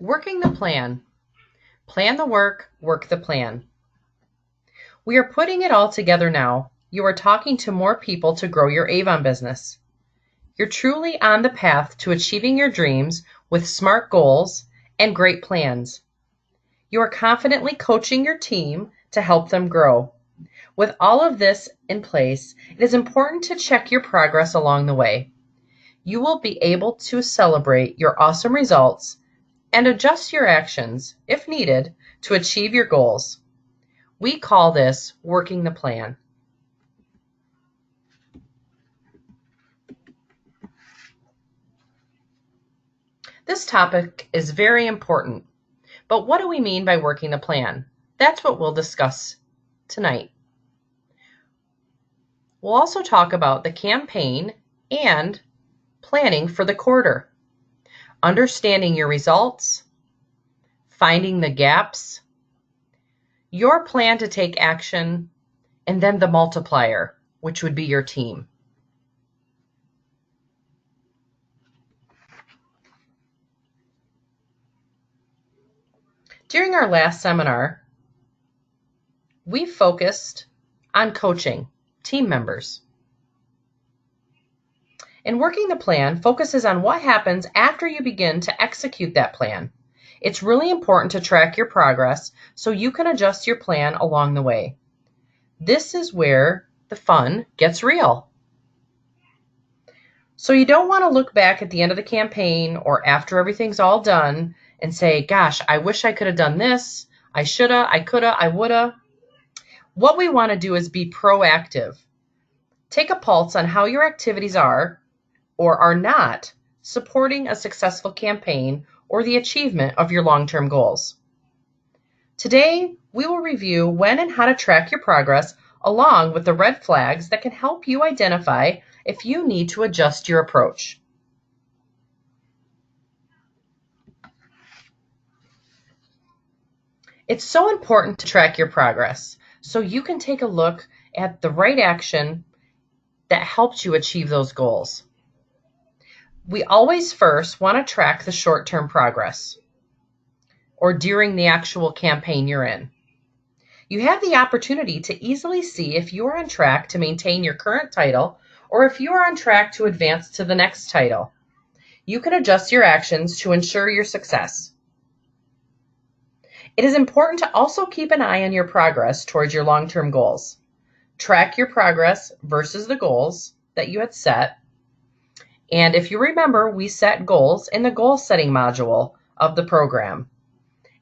Working the plan. Plan the work, work the plan. We are putting it all together now. You are talking to more people to grow your Avon business. You're truly on the path to achieving your dreams with smart goals and great plans. You are confidently coaching your team to help them grow. With all of this in place, it is important to check your progress along the way. You will be able to celebrate your awesome results and adjust your actions, if needed, to achieve your goals. We call this working the plan. This topic is very important, but what do we mean by working the plan? That's what we'll discuss tonight. We'll also talk about the campaign and planning for the quarter, understanding your results, finding the gaps, your plan to take action, and then the multiplier, which would be your team. During our last seminar, we focused on coaching team members. And working the plan focuses on what happens after you begin to execute that plan. It's really important to track your progress so you can adjust your plan along the way. This is where the fun gets real. So you don't want to look back at the end of the campaign or after everything's all done and say, gosh, I wish I could have done this. I shoulda, I coulda, I woulda. What we want to do is be proactive. Take a pulse on how your activities are or are not supporting a successful campaign or the achievement of your long-term goals. Today, we will review when and how to track your progress along with the red flags that can help you identify if you need to adjust your approach. It's so important to track your progress so you can take a look at the right action that helps you achieve those goals. We always first want to track the short-term progress or during the actual campaign you're in. You have the opportunity to easily see if you are on track to maintain your current title or if you are on track to advance to the next title. You can adjust your actions to ensure your success. It is important to also keep an eye on your progress towards your long-term goals. Track your progress versus the goals that you had set. And if you remember, we set goals in the goal setting module of the program.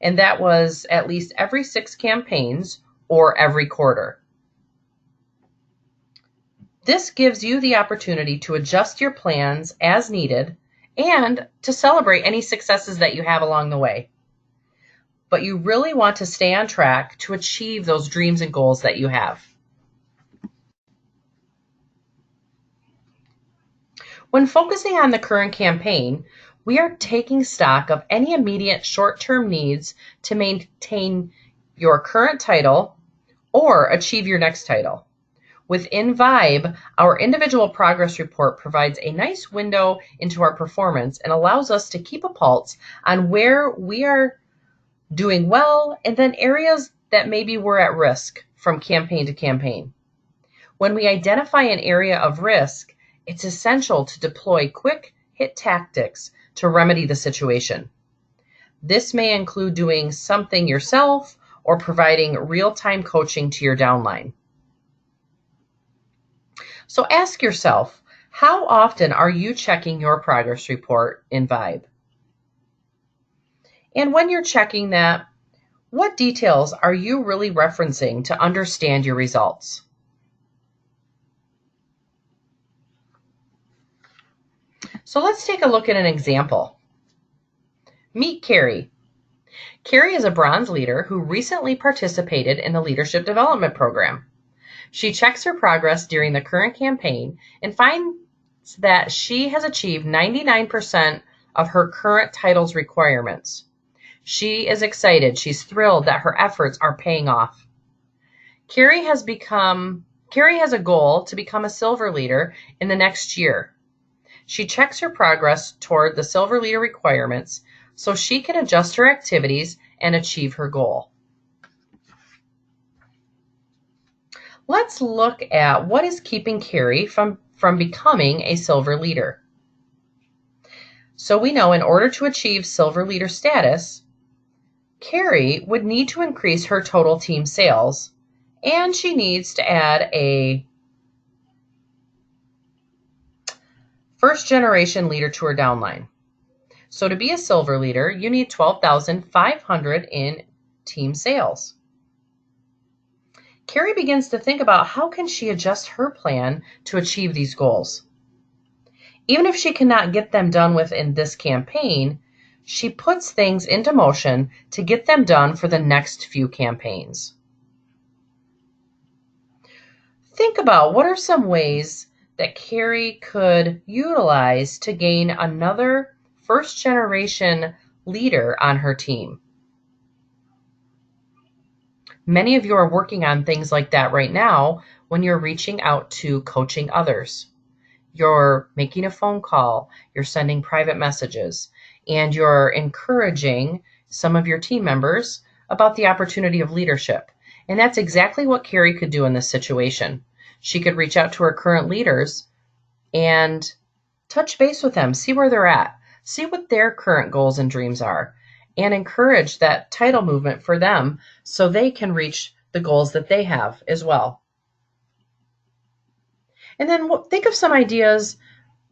And that was at least every 6 campaigns or every quarter. This gives you the opportunity to adjust your plans as needed and to celebrate any successes that you have along the way. But you really want to stay on track to achieve those dreams and goals that you have. When focusing on the current campaign, we are taking stock of any immediate short-term needs to maintain your current title or achieve your next title. Within Vibe, our individual progress report provides a nice window into our performance and allows us to keep a pulse on where we are doing well and then areas that maybe we're at risk from campaign to campaign. When we identify an area of risk, it's essential to deploy quick hit tactics to remedy the situation. This may include doing something yourself or providing real-time coaching to your downline. So ask yourself, how often are you checking your progress report in Vibe? And when you're checking that, what details are you really referencing to understand your results? So let's take a look at an example. Meet Carrie. Carrie is a bronze leader who recently participated in the Leadership Development Program. She checks her progress during the current campaign and finds that she has achieved 99% of her current title's requirements. She is excited. She's thrilled that her efforts are paying off. Carrie has a goal to become a silver leader in the next year. She checks her progress toward the silver leader requirements so she can adjust her activities and achieve her goal. Let's look at what is keeping Carrie from becoming a silver leader. So we know in order to achieve silver leader status, Carrie would need to increase her total team sales, and she needs to add a first generation leader to her downline. So to be a silver leader, you need 12,500 in team sales. Carrie begins to think about how can she adjust her plan to achieve these goals. Even if she cannot get them done within this campaign, she puts things into motion to get them done for the next few campaigns. Think about what are some ways that Carrie could utilize to gain another first generation leader on her team. Many of you are working on things like that right now when you're reaching out to coaching others. You're making a phone call, you're sending private messages, and you're encouraging some of your team members about the opportunity of leadership. And that's exactly what Carrie could do in this situation. She could reach out to her current leaders and touch base with them, see where they're at, see what their current goals and dreams are, and encourage that title movement for them so they can reach the goals that they have as well. And then think of some ideas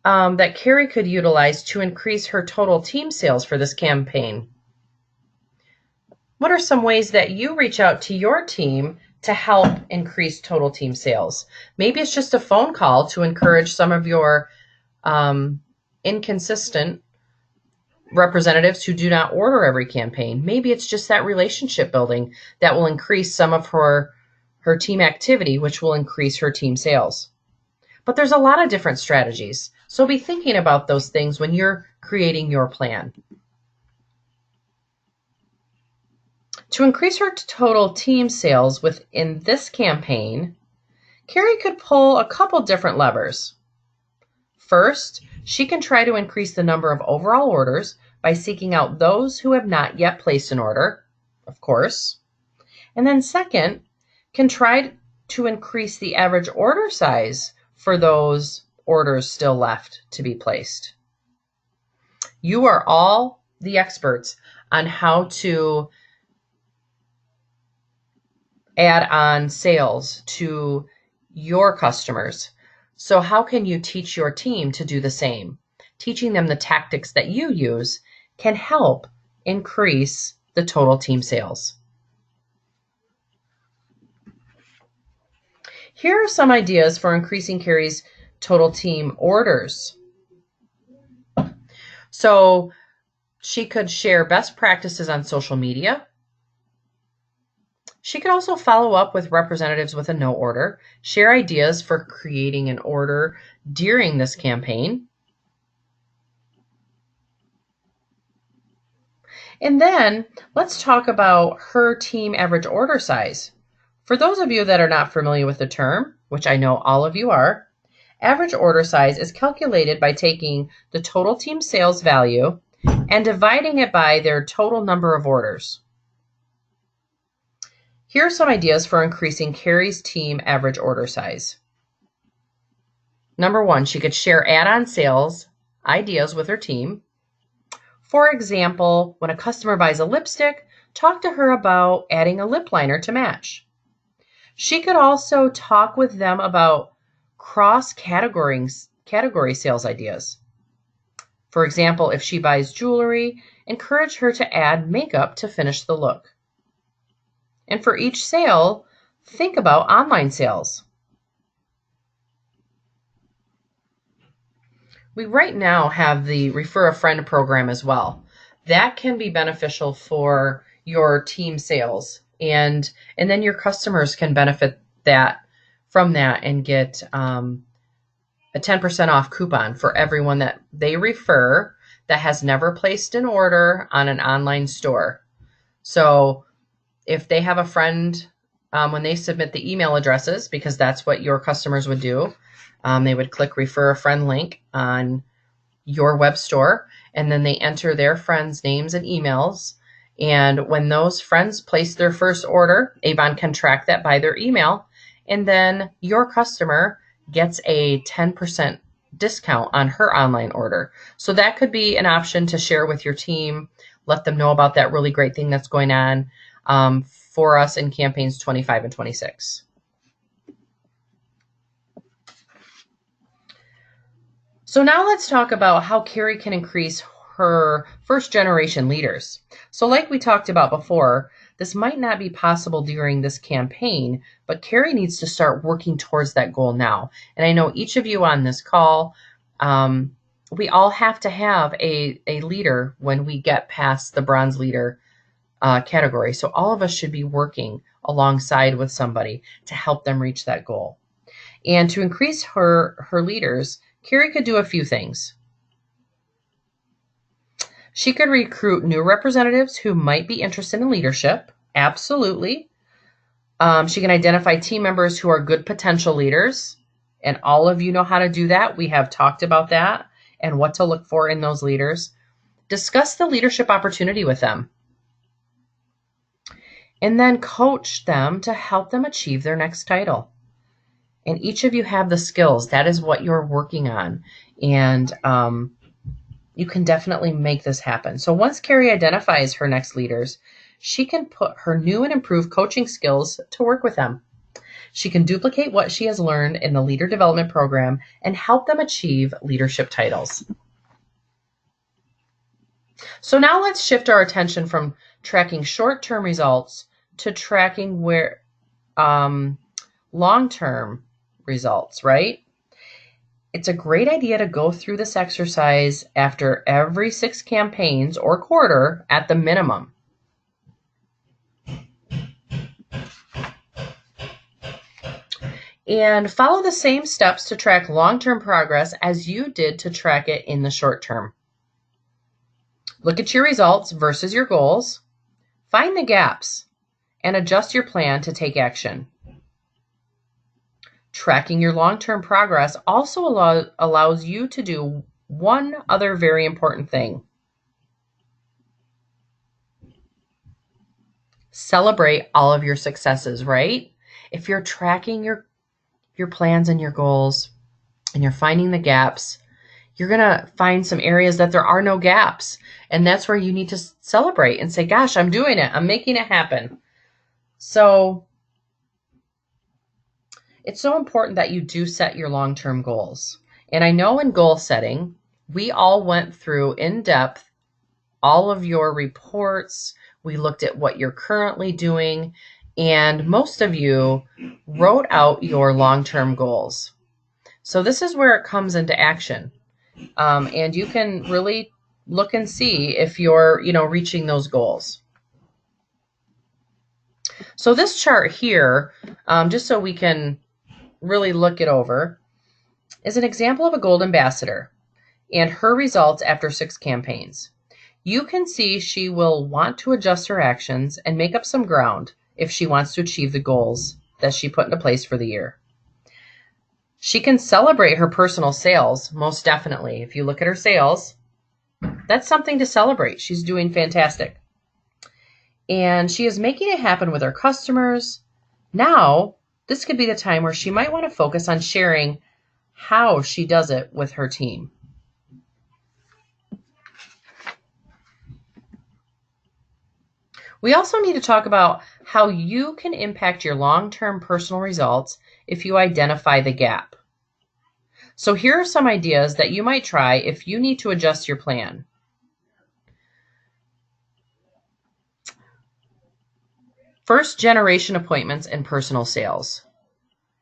that Carrie could utilize to increase her total team sales for this campaign. What are some ways that you reach out to your team to help increase total team sales? Maybe it's just a phone call to encourage some of your inconsistent representatives who do not order every campaign. Maybe it's just that relationship building that will increase some of her team activity, which will increase her team sales. But there's a lot of different strategies. So be thinking about those things when you're creating your plan. To increase her total team sales within this campaign, Carrie could pull a couple different levers. First, she can try to increase the number of overall orders by seeking out those who have not yet placed an order, of course. And then second, can try to increase the average order size for those orders still left to be placed. You are all the experts on how to add on sales to your customers. So how can you teach your team to do the same? Teaching them the tactics that you use can help increase the total team sales. Here are some ideas for increasing Carrie's total team orders. So she could share best practices on social media. She could also follow up with representatives with a no order, share ideas for creating an order during this campaign. And then let's talk about her team average order size. For those of you that are not familiar with the term, which I know all of you are, average order size is calculated by taking the total team sales value and dividing it by their total number of orders. Here are some ideas for increasing Carrie's team average order size. Number one, she could share add-on sales ideas with her team. For example, when a customer buys a lipstick, talk to her about adding a lip liner to match. She could also talk with them about category sales ideas. For example, if she buys jewelry, encourage her to add makeup to finish the look. And for each sale, think about online sales. We right now have the Refer a Friend program as well. That can be beneficial for your team sales. And then your customers can benefit from that and get a 10% off coupon for everyone that they refer that has never placed an order on an online store. So if they have a friend, when they submit the email addresses, because that's what your customers would do, they would click Refer a Friend link on your web store, and then they enter their friends' names and emails. And when those friends place their first order, Avon can track that by their email, and then your customer gets a 10% discount on her online order. So that could be an option to share with your team, let them know about that really great thing that's going on for us in campaigns 25 and 26. So now let's talk about how Carrie can increase her first generation leaders. So like we talked about before, this might not be possible during this campaign, but Carrie needs to start working towards that goal now. And I know each of you on this call, we all have to have a leader when we get past the bronze leader category. So all of us should be working alongside with somebody to help them reach that goal. And to increase her leaders, Carrie could do a few things. She could recruit new representatives who might be interested in leadership. Absolutely. She can identify team members who are good potential leaders. And all of you know how to do that. We have talked about that and what to look for in those leaders. Discuss the leadership opportunity with them. And then coach them to help them achieve their next title. And each of you have the skills. That is what you're working on. And you can definitely make this happen. So once Carrie identifies her next leaders, she can put her new and improved coaching skills to work with them. She can duplicate what she has learned in the leader development program and help them achieve leadership titles. So now let's shift our attention from tracking short-term results to tracking where long-term results, right? It's a great idea to go through this exercise after every 6 campaigns or quarter at the minimum. And follow the same steps to track long-term progress as you did to track it in the short term. Look at your results versus your goals, find the gaps, and adjust your plan to take action. Tracking your long-term progress also allows you to do one other very important thing. Celebrate all of your successes, right? If you're tracking your plans and your goals and you're finding the gaps, you're going to find some areas that there are no gaps. And that's where you need to celebrate and say, gosh, I'm doing it. I'm making it happen. So it's so important that you do set your long-term goals. And I know in goal setting, we all went through in depth all of your reports. We looked at what you're currently doing. And most of you wrote out your long-term goals. So this is where it comes into action. And you can really look and see if you're, reaching those goals. So this chart here, just so we can really look it over, is an example of a gold ambassador and her results after 6 campaigns. You can see she will want to adjust her actions and make up some ground if she wants to achieve the goals that she put into place for the year. She can celebrate her personal sales, most definitely. If you look at her sales, that's something to celebrate. She's doing fantastic. And she is making it happen with her customers. Now, this could be the time where she might want to focus on sharing how she does it with her team. We also need to talk about how you can impact your long-term personal results if you identify the gap. So here are some ideas that you might try if you need to adjust your plan. First generation appointments and personal sales.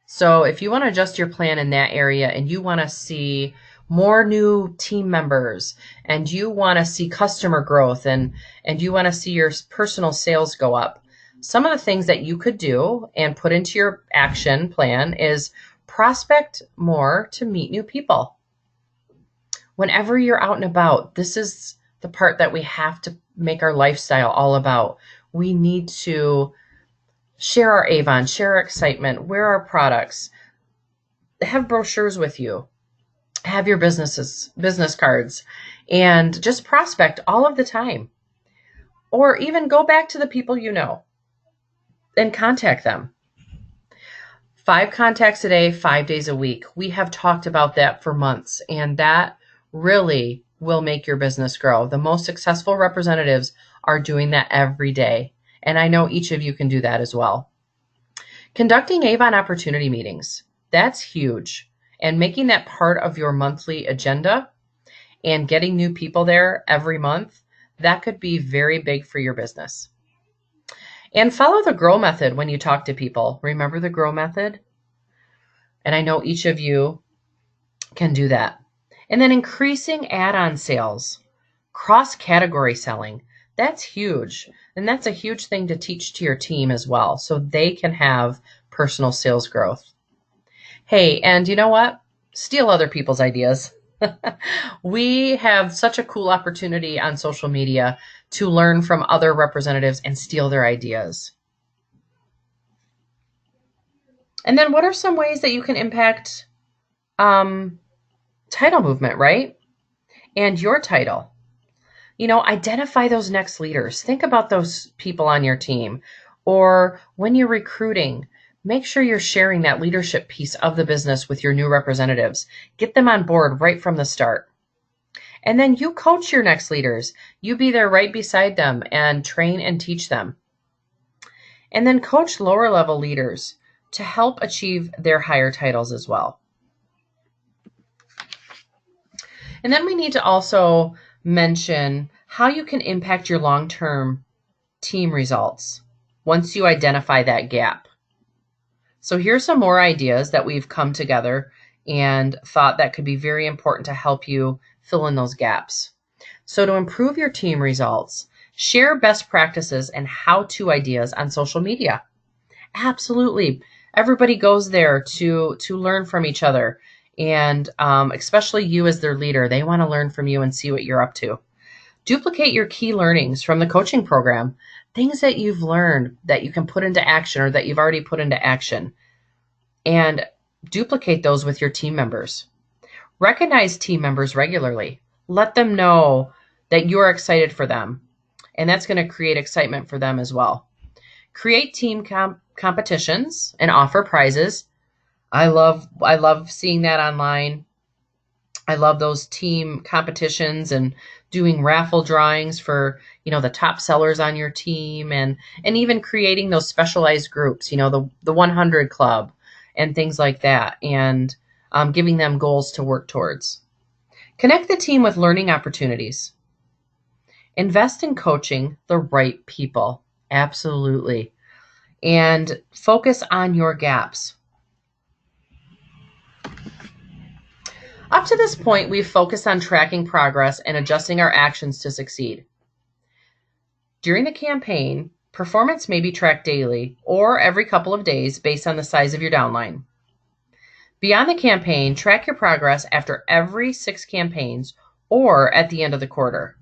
So if you want to adjust your plan in that area and you want to see more new team members and you want to see customer growth and you want to see your personal sales go up, some of the things that you could do and put into your action plan is prospect more to meet new people. Whenever you're out and about, this is the part that we have to make our lifestyle all about. We need to share our Avon, share our excitement, wear our products, have brochures with you, have your business cards, and just prospect all of the time. Or even go back to the people you know and contact them. 5 contacts a day, 5 days a week. We have talked about that for months, and that really will make your business grow. The most successful representatives are doing that every day, and I know each of you can do that as well. Conducting Avon opportunity meetings, that's huge, and making that part of your monthly agenda and getting new people there every month, that could be very big for your business. And follow the GROW method when you talk to people. Remember the GROW method? And I know each of you can do that. And then increasing add-on sales, cross-category selling. That's huge. And that's a huge thing to teach to your team as well, so they can have personal sales growth. Hey, and you know what? Steal other people's ideas. We have such a cool opportunity on social media to learn from other representatives and steal their ideas. And then what are some ways that you can impact title movement, right? And your title. Identify those next leaders. Think about those people on your team. Or when you're recruiting, make sure you're sharing that leadership piece of the business with your new representatives. Get them on board right from the start. And then you coach your next leaders. You be there right beside them and train and teach them. And then coach lower level leaders to help achieve their higher titles as well. And then we need to also mention how you can impact your long-term team results once you identify that gap. So here's some more ideas that we've come together and thought that could be very important to help you fill in those gaps. So to improve your team results, share best practices and how-to ideas on social media. Absolutely. Everybody goes there to learn from each other. And especially you as their leader, they want to learn from you and see what you're up to. Duplicate your key learnings from the coaching program, things that you've learned that you can put into action or that you've already put into action, and duplicate those with your team members. Recognize team members regularly. Let them know that you're excited for them, and that's going to create excitement for them as well. Create team competitions and offer prizes. I love seeing that online. I love those team competitions and doing raffle drawings for, the top sellers on your team, and even creating those specialized groups, the 100 club and things like that, and giving them goals to work towards. Connect the team with learning opportunities. Invest in coaching the right people. Absolutely. And focus on your gaps. Up to this point, we've focused on tracking progress and adjusting our actions to succeed. During the campaign, performance may be tracked daily or every couple of days based on the size of your downline. Beyond the campaign, track your progress after every 6 campaigns or at the end of the quarter.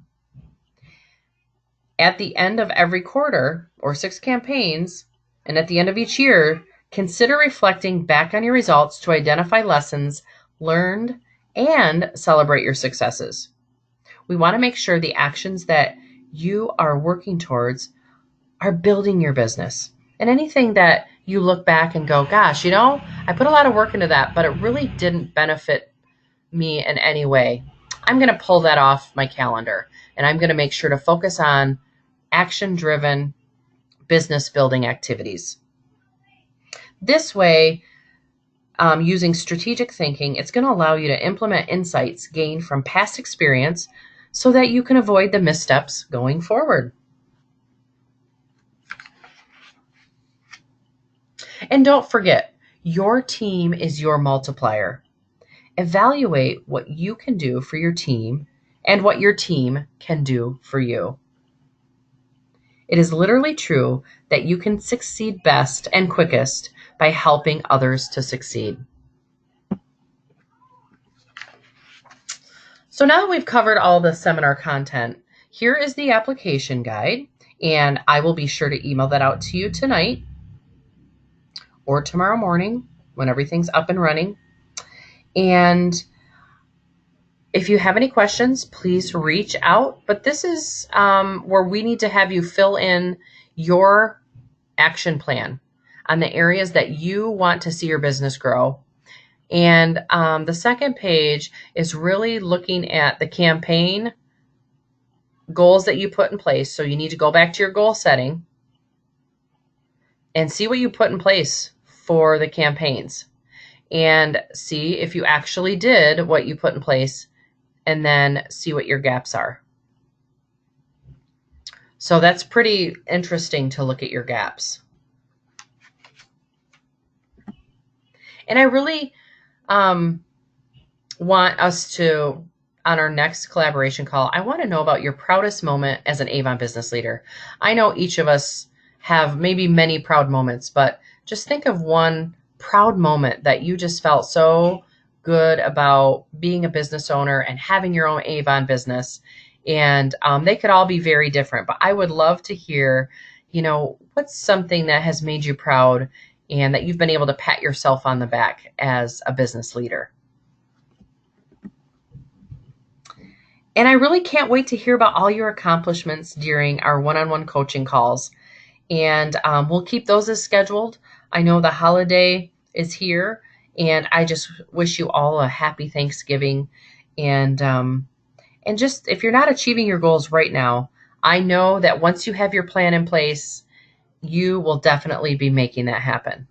At the end of every quarter or 6 campaigns, and at the end of each year, consider reflecting back on your results to identify lessons learned and celebrate your successes. We want to make sure the actions that you are working towards are building your business. And anything that you look back and go, gosh, I put a lot of work into that, but it really didn't benefit me in any way. I'm going to pull that off my calendar, and I'm going to make sure to focus on action-driven business building activities. This way, using strategic thinking, it's going to allow you to implement insights gained from past experience so that you can avoid the missteps going forward. And don't forget, your team is your multiplier. Evaluate what you can do for your team and what your team can do for you. It is literally true that you can succeed best and quickest by helping others to succeed. So now that we've covered all the seminar content, here is the application guide, and I will be sure to email that out to you tonight or tomorrow morning when everything's up and running. And If you have any questions, please reach out. But this is where we need to have you fill in your action plan on the areas that you want to see your business grow. And the second page is really looking at the campaign goals that you put in place. So you need to go back to your goal setting and see what you put in place for the campaigns and see if you actually did what you put in place, and then see what your gaps are. So that's pretty interesting to look at your gaps. And I really want us to, on our next collaboration call, I want to know about your proudest moment as an Avon business leader. I know each of us have maybe many proud moments, but just think of one proud moment that you just felt so good about being a business owner and having your own Avon business. And they could all be very different, but I would love to hear, what's something that has made you proud and that you've been able to pat yourself on the back as a business leader. And I really can't wait to hear about all your accomplishments during our one-on-one coaching calls. And we'll keep those as scheduled. I know the holiday is here, and I just wish you all a happy Thanksgiving. And just, if you're not achieving your goals right now, I know that once you have your plan in place, you will definitely be making that happen.